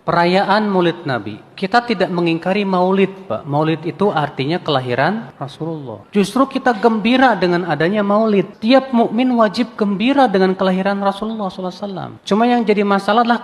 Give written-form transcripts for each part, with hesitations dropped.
Perayaan Maulid Nabi. Kita tidak mengingkari Maulid, Pak. Maulid itu artinya kelahiran Rasulullah. Justru kita gembira dengan adanya Maulid. Tiap mukmin wajib gembira dengan kelahiran Rasulullah SAW. Cuma yang jadi masalah adalah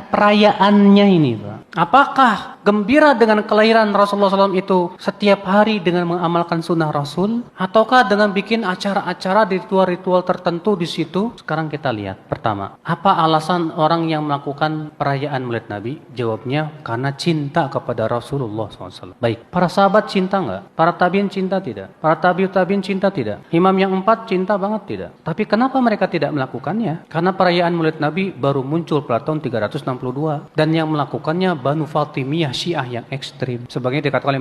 perayaannya ini, Pak. Apakah gembira dengan kelahiran Rasulullah SAW itu setiap hari dengan mengamalkan sunnah Rasul? Ataukah dengan bikin acara-acara ritual-ritual tertentu di situ? Sekarang kita lihat. Pertama, apa alasan orang yang melakukan perayaan Maulid Nabi? Jawabnya, karena cinta kepada Rasulullah SAW. Baik, para sahabat cinta nggak? Para tabiin cinta tidak? Para tabiin cinta tidak? Imam yang 4 cinta banget tidak? Tapi kenapa mereka tidak melakukannya? Karena perayaan Maulid Nabi baru muncul pada tahun 362 dan yang melakukannya Banu Fatimiyah Syiah yang ekstrim. Sebagaimana dikatakan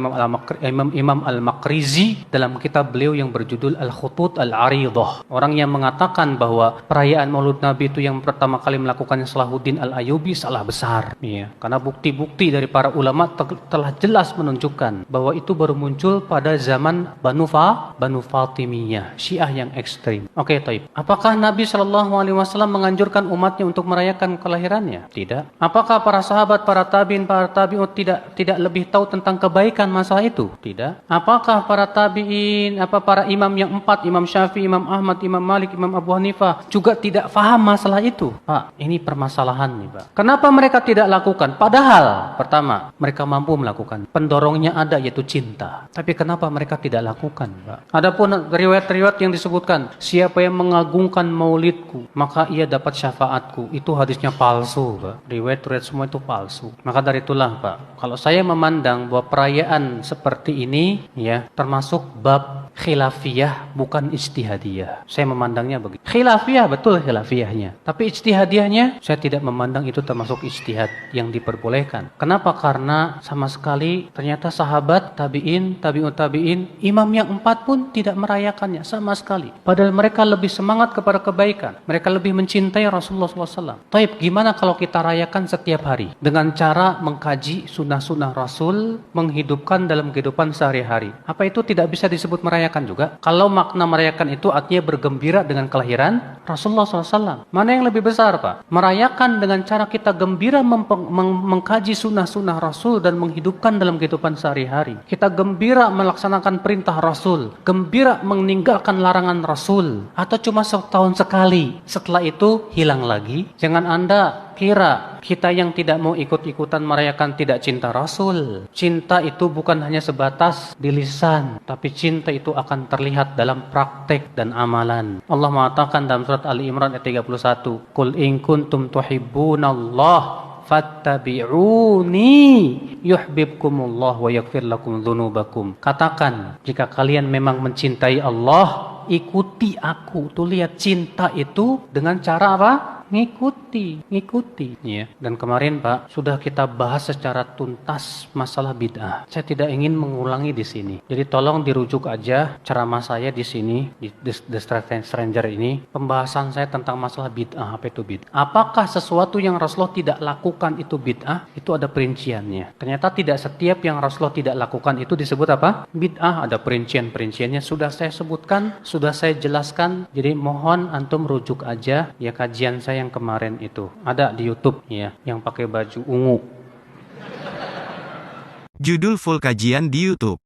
Imam Al-Maqrizi dalam kitab beliau yang berjudul Al-Khutut Al-Aridah. Orang yang mengatakan bahwa perayaan Maulid Nabi itu yang pertama kali melakukannya Salahuddin Al-Ayyubi salah besar. Iya, karena bukti-bukti dari para ulama telah jelas menunjukkan bahwa itu baru muncul pada zaman Banu Fatimiyah, Syiah yang ekstrim. Oke, taib. Apakah Nabi SAW menganjurkan umatnya untuk merayakan kelahirannya? Tidak. Apakah para sahabat, para tabi'in tidak lebih tahu tentang kebaikan masalah itu? Tidak. Apakah para tabi'in, para imam yang 4, Imam Syafi'i, Imam Ahmad, Imam Malik, Imam Abu Hanifah juga tidak faham masalah itu? Pak, ini permasalahan nih, Pak. Kenapa mereka tidak lakukan? Padahal, pertama, mereka mampu melakukan. Pendorongnya ada, yaitu cinta. Tapi kenapa mereka tidak lakukan, Pak? Adapun riwayat-riwayat yang disebutkan, siapa yang mengagungkan maulidku, maka ia dapat syafaatku. Itu hadisnya palsu, Pak. Riwayat-riwayat semua itu palsu. Maka dari itulah, Pak, kalau saya memandang bahwa perayaan seperti ini, ya, termasuk bab khilafiyah, bukan ijtihadiyah. Saya memandangnya begitu. Khilafiyah, betul khilafiyahnya. Tapi ijtihadiyahnya, saya tidak memandang itu termasuk ijtihad yang diperbolehkan. Kenapa? Karena sama sekali ternyata sahabat, tabi'ut tabi'in, imam yang 4 pun tidak merayakannya sama sekali. Padahal mereka lebih semangat kepada kebaikan. Mereka lebih mencintai Rasulullah SAW. Taib, gimana kalau kita rayakan setiap hari? Dengan cara mengkaji sunnah-sunnah Rasul, menghidupkan dalam kehidupan sehari-hari. Apa itu tidak bisa disebut merayakan juga? Kalau makna merayakan itu artinya bergembira dengan kelahiran Rasulullah SAW. Mana yang lebih besar, Pak? Merayakan dengan cara kita gembira mengkaji sunnah-sunnah Rasul dan menghidupkan dalam kehidupan sehari-hari. Kita gembira melaksanakan perintah Rasul, gembira meninggalkan larangan Rasul, atau cuma setahun sekali, setelah itu hilang lagi. Jangan Anda kira kita yang tidak mau ikut-ikutan merayakan tidak cinta Rasul. Cinta itu bukan hanya sebatas di lisan, tapi cinta itu akan terlihat dalam praktek dan amalan. Allah mengatakan dalam surat Ali Imran ayat 31, "Qul in kuntum tuhibbunallah fattabi'uni yuhibbukumullah wa yaghfir lakum dzunubakum." Katakan, jika kalian memang mencintai Allah, ikuti aku. Tuh lihat, cinta itu dengan cara apa? Ngikuti. Ya. Dan kemarin, Pak, sudah kita bahas secara tuntas masalah bid'ah. Saya tidak ingin mengulangi di sini. Jadi tolong dirujuk aja ceramah saya di sini, di The Stranger ini. Pembahasan saya tentang masalah bid'ah. Apa itu bid'ah? Apakah sesuatu yang Rasulullah tidak lakukan itu bid'ah? Itu ada perinciannya. Ternyata tidak setiap yang Rasulullah tidak lakukan itu disebut apa? Bid'ah. Ada perinciannya. Sudah saya sebutkan, sudah saya jelaskan. Jadi mohon antum rujuk aja ya kajian saya yang kemarin itu. Ada di YouTube ya, yang pakai baju ungu. Judul full kajian di YouTube.